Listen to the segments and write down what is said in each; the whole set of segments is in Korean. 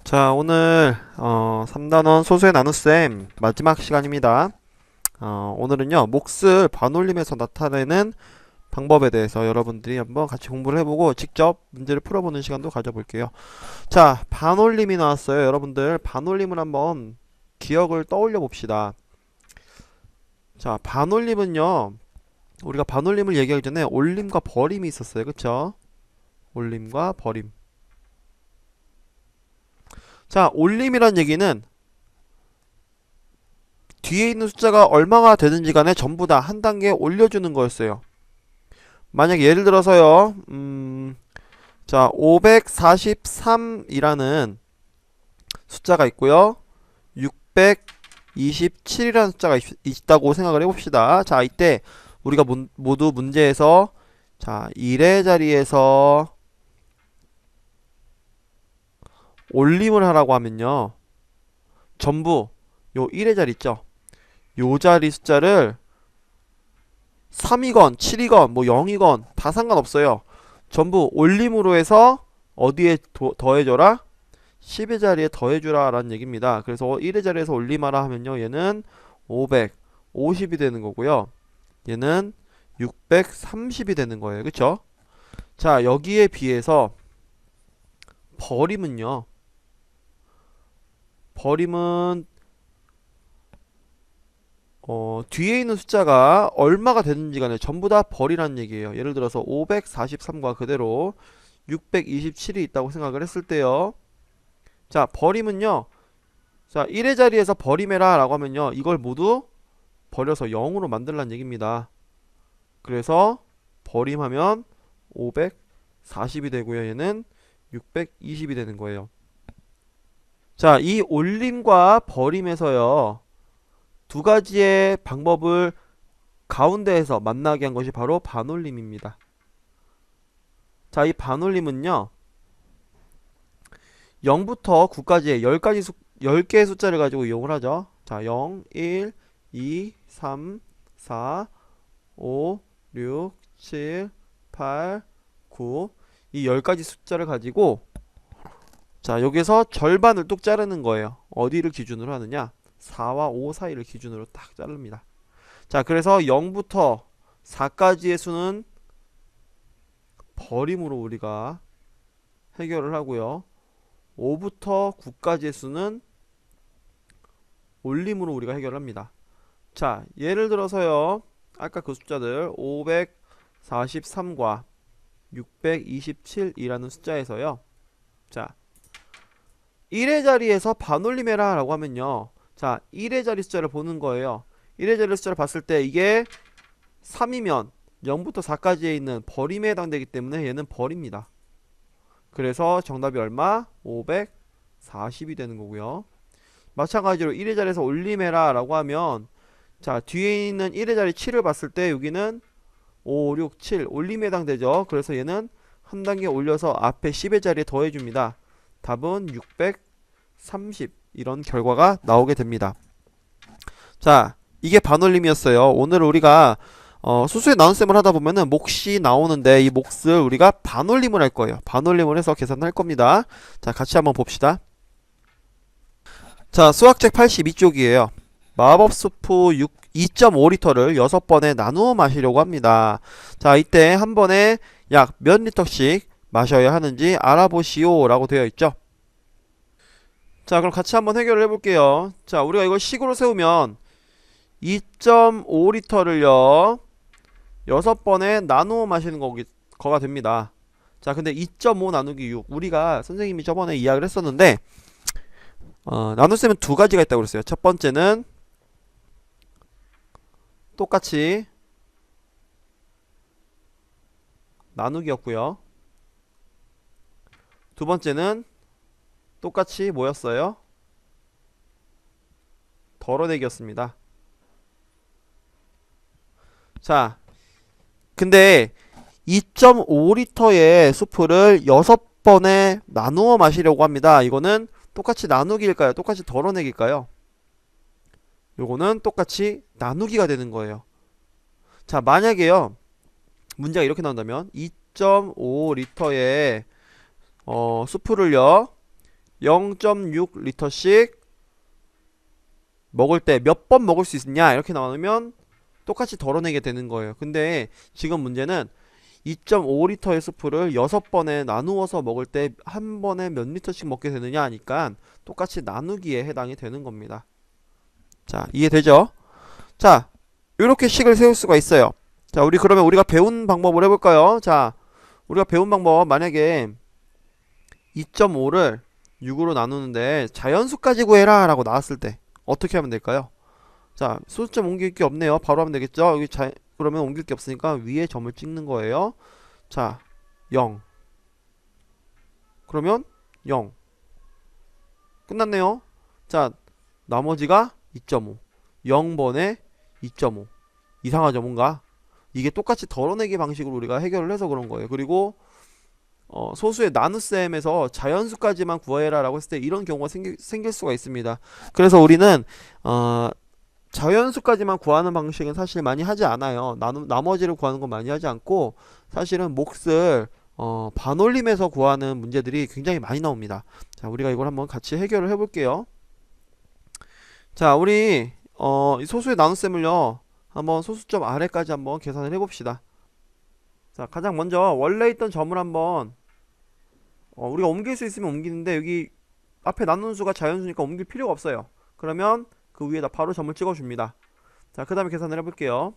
자, 오늘 3단원 소수의 나눗셈 마지막 시간입니다. 오늘은요, 몫을 반올림에서 나타내는 방법에 대해서 여러분들이 한번 같이 공부를 해보고 직접 문제를 풀어보는 시간도 가져볼게요. 자, 반올림이 나왔어요. 여러분들 반올림을 한번 기억을 떠올려 봅시다. 자, 반올림은요, 우리가 반올림을 얘기하기 전에 올림과 버림이 있었어요. 그쵸? 올림과 버림. 자, 올림이란 얘기는 뒤에 있는 숫자가 얼마가 되는지 간에 전부 다 한 단계 올려주는 거였어요. 만약 예를 들어서요, 자, 543이라는 숫자가 있고요. 627이라는 숫자가 있다고 생각을 해봅시다. 자, 이때 우리가 모두 문제에서 자, 1의 자리에서 올림을 하라고 하면요. 전부 요 1의 자리 있죠? 요 자리 숫자를 3이건 7이건 뭐 0이건 다 상관없어요. 전부 올림으로 해서 어디에 더해줘라? 10의 자리에 더해주라 라는 얘기입니다. 그래서 1의 자리에서 올림하라 하면요. 얘는 550이 되는 거고요. 얘는 630이 되는 거예요. 그쵸? 자, 여기에 비해서 버림은요. 버림은 뒤에 있는 숫자가 얼마가 되는지 간에 전부 다 버리라는 얘기예요. 예를 들어서 543과 그대로 627이 있다고 생각을 했을 때요. 자, 버림은요. 자, 1의 자리에서 버림해라 라고 하면요. 이걸 모두 버려서 0으로 만들라는 얘기입니다. 그래서 버림하면 540이 되고요. 얘는 620이 되는 거예요. 자, 이 올림과 버림에서요. 두 가지의 방법을 가운데에서 만나게 한 것이 바로 반올림입니다. 자, 이 반올림은요. 0부터 9까지의 10개의 숫자를 가지고 이용을 하죠. 자, 0, 1, 2, 3, 4, 5, 6, 7, 8, 9. 이 10가지 숫자를 가지고 자, 여기서 절반을 뚝 자르는 거예요. 어디를 기준으로 하느냐? 4와 5 사이를 기준으로 딱 자릅니다. 자, 그래서 0부터 4까지의 수는 버림으로 우리가 해결을 하고요. 5부터 9까지의 수는 올림으로 우리가 해결을 합니다. 자, 예를 들어서요. 아까 그 숫자들 543과 627이라는 숫자에서요. 자, 1의 자리에서 반올림해라 라고 하면요. 자, 1의 자리 숫자를 보는 거예요. 1의 자리 숫자를 봤을 때 이게 3이면 0부터 4까지에 있는 버림에 해당되기 때문에 얘는 버립니다. 그래서 정답이 얼마? 540이 되는 거고요. 마찬가지로 1의 자리에서 올림해라 라고 하면 자, 뒤에 있는 1의 자리 7을 봤을 때 여기는 5, 6, 7 올림에 해당되죠. 그래서 얘는 한 단계 올려서 앞에 10의 자리에 더해줍니다. 답은 630 이런 결과가 나오게 됩니다. 자, 이게 반올림이었어요. 오늘 우리가 수수의 나눗셈을 하다 보면은 몫이 나오는데 이 몫을 우리가 반올림을 할 거예요. 반올림을 해서 계산할 겁니다. 자, 같이 한번 봅시다. 자, 수학책 82쪽이에요. 마법 스프 2.5리터를 6번에 나누어 마시려고 합니다. 자, 이때 한 번에 약 몇 리터씩 마셔야 하는지 알아보시오 라고 되어 있죠. 자, 그럼 같이 한번 해결을 해볼게요. 자, 우리가 이걸 식으로 세우면 2.5리터를요 6번에 나누어 마시는 거가 됩니다. 자, 근데 2.5 나누기 6 우리가 선생님이 저번에 이야기를 했었는데 나눗셈은 두 가지가 있다고 그랬어요. 첫 번째는 똑같이 나누기였고요. 두 번째는 똑같이 뭐였어요? 덜어내기였습니다. 자, 근데 2.5리터의 수프를 6번에 나누어 마시려고 합니다. 이거는 똑같이 나누기일까요? 똑같이 덜어내기일까요? 요거는 똑같이 나누기가 되는 거예요. 자, 만약에요. 문제가 이렇게 나온다면 2.5리터의 수프를요 0.6리터씩 먹을 때 몇 번 먹을 수 있냐 이렇게 나누면 똑같이 덜어내게 되는 거예요. 근데 지금 문제는 2.5리터의 스프를 6번에 나누어서 먹을 때 한 번에 몇 리터씩 먹게 되느냐 하니까 똑같이 나누기에 해당이 되는 겁니다. 자, 이해되죠? 자, 이렇게 식을 세울 수가 있어요. 자, 그러면 우리가 배운 방법을 해볼까요? 자, 우리가 배운 방법, 만약에 2.5를 6으로 나누는데 자연수까지 구해라 라고 나왔을 때 어떻게 하면 될까요? 자, 소수점 옮길 게 없네요. 바로 하면 되겠죠? 그러면 옮길 게 없으니까 위에 점을 찍는 거예요. 자, 0. 그러면 0. 끝났네요. 자, 나머지가 2.5. 0번에 2.5. 이상하죠, 뭔가? 이게 똑같이 덜어내기 방식으로 우리가 해결을 해서 그런 거예요. 그리고 소수의 나눗셈에서 자연수까지만 구해라 라고 했을 때 이런 경우가 생길 수가 있습니다. 그래서 우리는 자연수까지만 구하는 방식은 사실 많이 하지 않아요. 나머지를 구하는 건 많이 하지 않고 사실은 몫을 반올림해서 구하는 문제들이 굉장히 많이 나옵니다. 자, 우리가 이걸 한번 같이 해결을 해볼게요. 자, 우리 이 소수의 나눗셈을요 한번 소수점 아래까지 한번 계산을 해봅시다. 자, 가장 먼저 원래 있던 점을 한번 우리가 옮길 수 있으면 옮기는데 여기 앞에 나누는 수가 자연수니까 옮길 필요가 없어요. 그러면 그 위에다 바로 점을 찍어줍니다. 자, 그 다음에 계산을 해볼게요.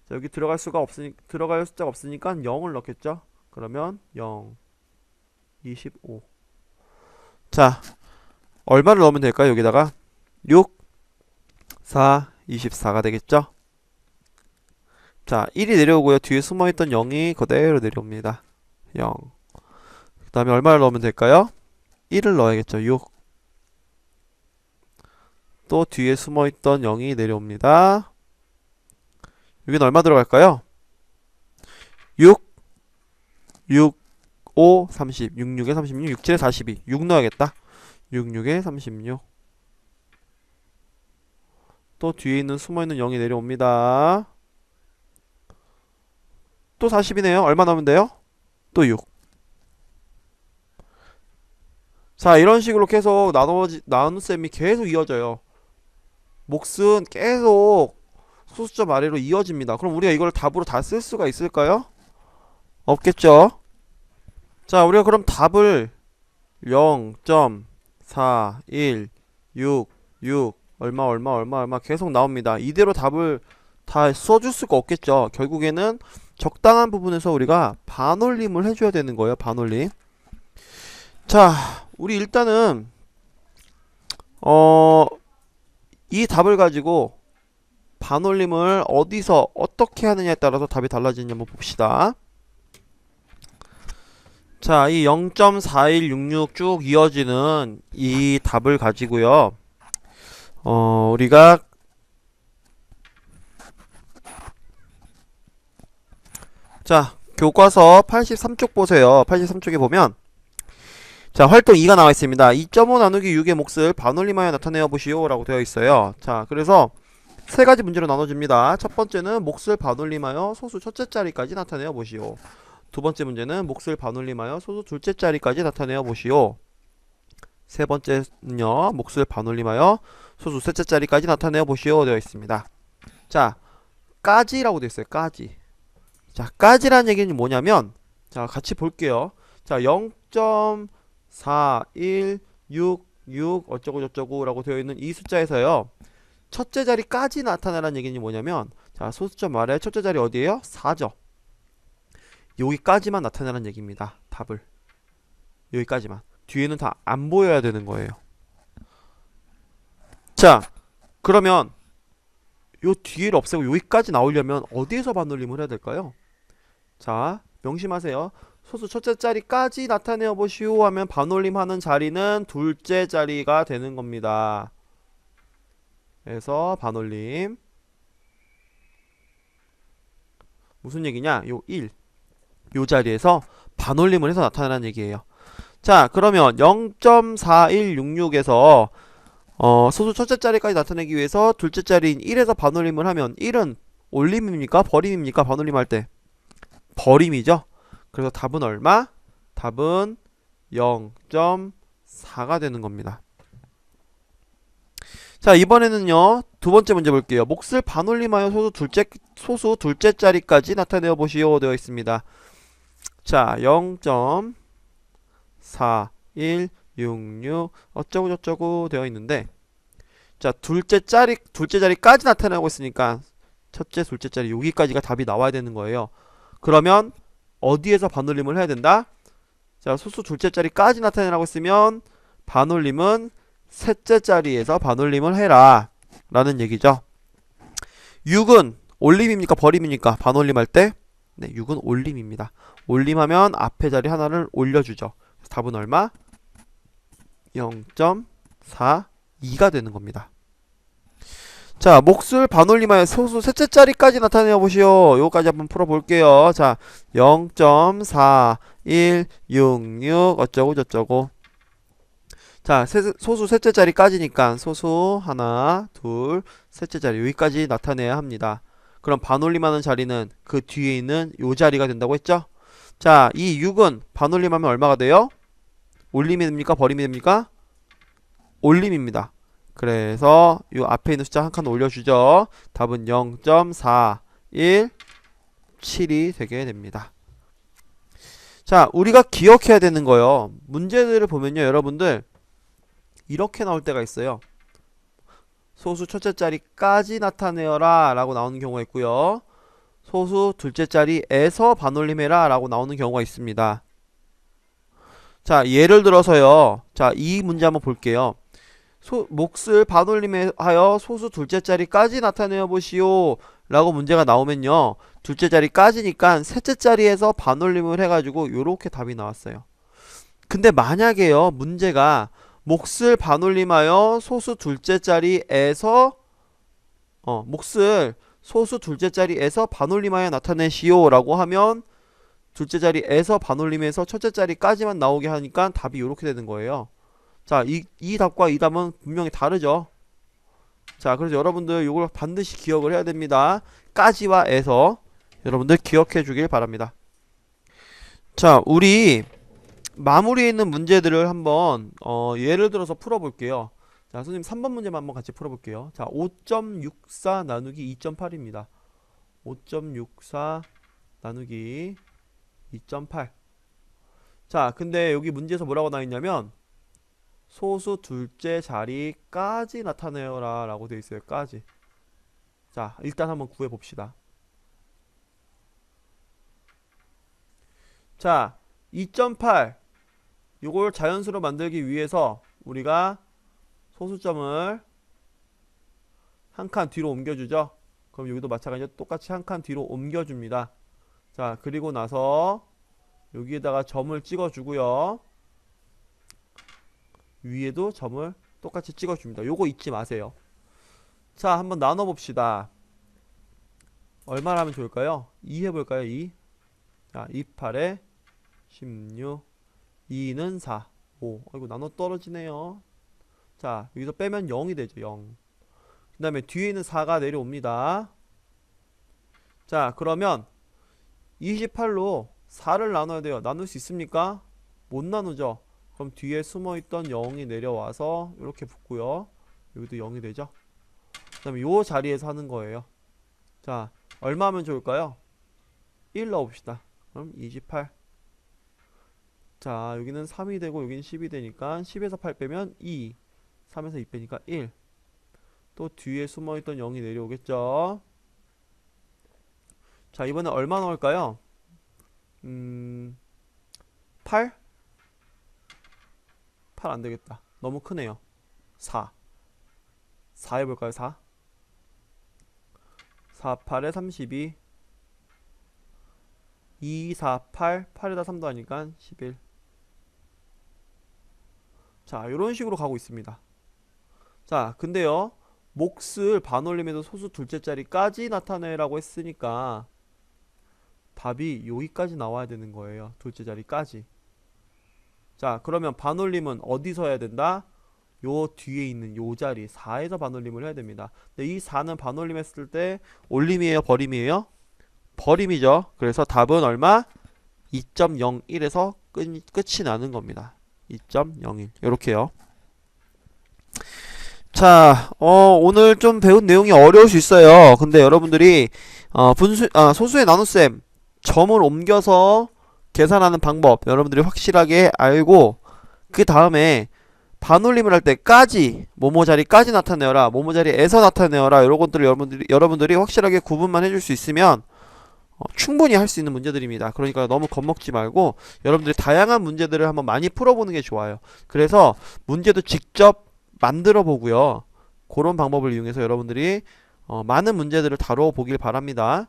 자, 여기 들어갈 숫자가 없으니까 0을 넣겠죠. 그러면 0, 25. 자, 얼마를 넣으면 될까요? 여기다가 6, 4, 24가 되겠죠. 자, 1이 내려오고요. 뒤에 숨어있던 0이 그대로 내려옵니다. 0. 그 다음에 얼마를 넣으면 될까요? 1을 넣어야겠죠. 6. 또 뒤에 숨어있던 0이 내려옵니다. 여기는 얼마 들어갈까요? 6, 6, 5, 30, 6, 6에 36, 6, 7에 42. 6 넣어야겠다. 6, 6에 36. 또 뒤에 있는 숨어있는 0이 내려옵니다. 또 40이네요. 얼마 넣으면 돼요? 또 6. 자, 이런 식으로 계속 나눗셈이 계속 이어져요. 몫은 계속 소수점 아래로 이어집니다. 그럼 우리가 이걸 답으로 다 쓸 수가 있을까요? 없겠죠? 자, 우리가 그럼 답을 0.4166 얼마 계속 나옵니다. 이대로 답을 다 써줄 수가 없겠죠. 결국에는 적당한 부분에서 우리가 반올림을 해줘야 되는 거예요. 반올림. 자, 우리 일단은 이 답을 가지고 반올림을 어디서 어떻게 하느냐에 따라서 답이 달라지는지 한번 봅시다. 자, 이 0.4166 쭉 이어지는 이 답을 가지고요. 우리가 자, 교과서 83쪽 보세요. 83쪽에 보면 자, 활동 2가 나와 있습니다. 2.5 나누기 6의 몫을 반올림하여 나타내어 보시오 라고 되어 있어요. 자, 그래서 세 가지 문제로 나눠줍니다. 첫 번째는 몫을 반올림하여 소수 첫째 자리까지 나타내어 보시오. 두 번째 문제는 몫을 반올림하여 소수 둘째 자리까지 나타내어 보시오. 세 번째는요, 몫을 반올림하여 소수 셋째 자리까지 나타내어 보시오 되어 있습니다. 자, 까지라고 되어 있어요. 까지. 자, 까지라는 얘기는 뭐냐면, 자, 같이 볼게요. 자, 0.4166 어쩌고저쩌고 라고 되어 있는 이 숫자에서요, 첫째 자리까지 나타나라는 얘기는 뭐냐면, 자, 소수점 아래 첫째 자리 어디에요? 4죠. 여기까지만 나타나라는 얘기입니다. 답을. 여기까지만. 뒤에는 다 안 보여야 되는 거예요. 자, 그러면 요 뒤를 없애고 여기까지 나오려면 어디에서 반올림을 해야 될까요? 자, 명심하세요. 소수 첫째 자리까지 나타내어 보시오 하면 반올림하는 자리는 둘째 자리가 되는 겁니다. 그래서 반올림. 무슨 얘기냐? 요 1. 요 자리에서 반올림을 해서 나타나는 얘기예요. 자, 그러면 0.4166에서 소수 첫째 자리까지 나타내기 위해서 둘째 자리인 1에서 반올림을 하면 1은 올림입니까? 버림입니까? 반올림할 때 버림이죠. 그래서 답은 얼마? 답은 0.4166 4가 되는 겁니다. 자, 이번에는요 두 번째 문제 볼게요. 몫을 반올림하여 소수 둘째 자리까지 나타내어 보시오 되어 있습니다. 자, 0.4166 어쩌고저쩌고 되어 있는데, 자, 둘째 자리까지 나타내고 있으니까 첫째, 둘째 자리 여기까지가 답이 나와야 되는 거예요. 그러면 어디에서 반올림을 해야 된다? 자, 소수 둘째 자리까지 나타내라고 했으면 반올림은 셋째 자리에서 반올림을 해라 라는 얘기죠. 6은 올림입니까 버림입니까? 반올림할 때? 네, 6은 올림입니다. 올림하면 앞에 자리 하나를 올려주죠. 답은 얼마? 0.42가 되는 겁니다. 자, 몫을 반올림하여 소수 셋째 자리까지 나타내어 보시오. 요거까지 한번 풀어볼게요. 자, 0.4166 어쩌고 저쩌고. 자, 소수 셋째 자리까지니까 소수 하나, 둘, 셋째 자리 여기까지 나타내야 합니다. 그럼 반올림하는 자리는 그 뒤에 있는 요 자리가 된다고 했죠? 자, 이 6은 반올림하면 얼마가 돼요? 올림이 됩니까? 버림이 됩니까? 올림입니다. 그래서 요 앞에 있는 숫자 한 칸 올려주죠. 답은 0.417이 되게 됩니다. 자, 우리가 기억해야 되는 거요. 문제들을 보면요, 여러분들 이렇게 나올 때가 있어요. 소수 첫째 자리까지 나타내어라 라고 나오는 경우가 있고요. 소수 둘째 자리에서 반올림해라 라고 나오는 경우가 있습니다. 자, 예를 들어서요. 자, 이 문제 한번 볼게요. 몫을 반올림하여 소수 둘째 자리까지 나타내어 보시오 라고 문제가 나오면요, 둘째 자리까지니까 셋째 자리에서 반올림을 해가지고 요렇게 답이 나왔어요. 근데 만약에요 문제가 몫을 반올림하여 소수 둘째 자리에서 몫을 소수 둘째 자리에서 반올림하여 나타내시오 라고 하면 둘째 자리에서 반올림해서 첫째 자리까지만 나오게 하니까 답이 요렇게 되는 거예요. 자, 이 답과 이 답은 분명히 다르죠. 자, 그래서 여러분들 이걸 반드시 기억을 해야 됩니다. 까지와 에서 여러분들 기억해 주길 바랍니다. 자, 우리 마무리에 있는 문제들을 한번 예를 들어서 풀어볼게요. 자, 선생님 3번 문제만 한번 같이 풀어볼게요. 자, 5.64 나누기 2.8입니다. 5.64 나누기 2.8. 자, 근데 여기 문제에서 뭐라고 나와있냐면 소수 둘째 자리까지 나타내어라 라고 되어 있어요. 까지. 자, 일단 한번 구해봅시다. 자, 2.8 요걸 자연수로 만들기 위해서 우리가 소수점을 한 칸 뒤로 옮겨주죠. 그럼 여기도 마찬가지로 똑같이 한 칸 뒤로 옮겨줍니다. 자, 그리고 나서 여기에다가 점을 찍어주고요. 위에도 점을 똑같이 찍어줍니다. 요거 잊지 마세요. 자, 한번 나눠봅시다. 얼마나 하면 좋을까요? 2 해볼까요? 2. 자, 2, 8에 16, 2는 4, 5. 아이고, 나눠 떨어지네요. 자, 여기서 빼면 0이 되죠. 0. 그 다음에 뒤에 있는 4가 내려옵니다. 자, 그러면 28로 4를 나눠야 돼요. 나눌 수 있습니까? 못 나누죠. 그럼 뒤에 숨어있던 0이 내려와서 이렇게 붙고요. 여기도 0이 되죠. 그 다음에 요 자리에서 하는 거예요. 자, 얼마 하면 좋을까요? 1 넣어봅시다. 그럼 28. 자, 여기는 3이 되고 여기는 10이 되니까 10에서 8 빼면 2, 3에서 2 빼니까 1. 또 뒤에 숨어있던 0이 내려오겠죠. 자, 이번에 얼마 넣을까요? 8? 8 안되겠다. 너무 크네요. 4. 4 해볼까요? 4? 4, 8에 32. 2, 4, 8. 8에다 3도 하니까 11. 자, 요런 식으로 가고 있습니다. 자, 근데요, 몫을 반올림해도 소수 둘째 자리까지 나타내라고 했으니까 답이 여기까지 나와야 되는 거예요. 둘째 자리까지. 자, 그러면 반올림은 어디서 해야 된다? 요 뒤에 있는 요 자리 4에서 반올림을 해야 됩니다. 근데 이 4는 반올림 했을 때 올림이에요? 버림이에요? 버림이죠. 그래서 답은 얼마? 2.01에서 끝이 나는 겁니다. 2.01 이렇게요. 자, 오늘 좀 배운 내용이 어려울 수 있어요. 근데 여러분들이 소수의 나눗셈 점을 옮겨서 계산하는 방법 여러분들이 확실하게 알고 그 다음에 반올림을 할 때까지 모모 자리까지 나타내어라, 모모 자리에서 나타내어라, 이런 것들을 여러분들이 확실하게 구분만 해줄 수 있으면 충분히 할 수 있는 문제들입니다. 그러니까 너무 겁먹지 말고 여러분들이 다양한 문제들을 한번 많이 풀어보는 게 좋아요. 그래서 문제도 직접 만들어 보고요. 그런 방법을 이용해서 여러분들이 많은 문제들을 다뤄 보길 바랍니다.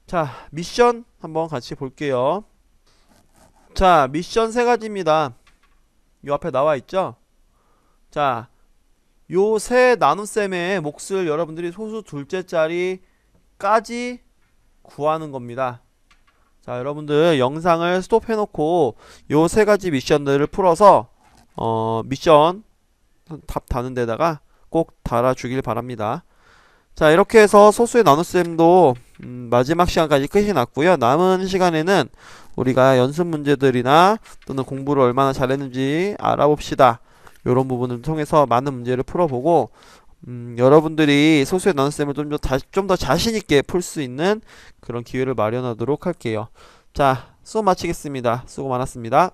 자, 미션 한번 같이 볼게요. 자, 미션 세 가지입니다. 요 앞에 나와 있죠? 자, 요 세 나눗셈의 몫을 여러분들이 소수 둘째 자리까지 구하는 겁니다. 자, 여러분들 영상을 스톱해 놓고 요 세 가지 미션들을 풀어서 미션 답 다는 데다가 꼭 달아주길 바랍니다. 자, 이렇게 해서 소수의 나눗셈도 마지막 시간까지 끝이 났고요. 남은 시간에는 우리가 연습 문제들이나 또는 공부를 얼마나 잘했는지 알아봅시다. 이런 부분을 통해서 많은 문제를 풀어보고 여러분들이 소수의 나눗셈을 좀 더 자신있게 풀 수 있는 그런 기회를 마련하도록 할게요. 자, 수업 마치겠습니다. 수고 많았습니다.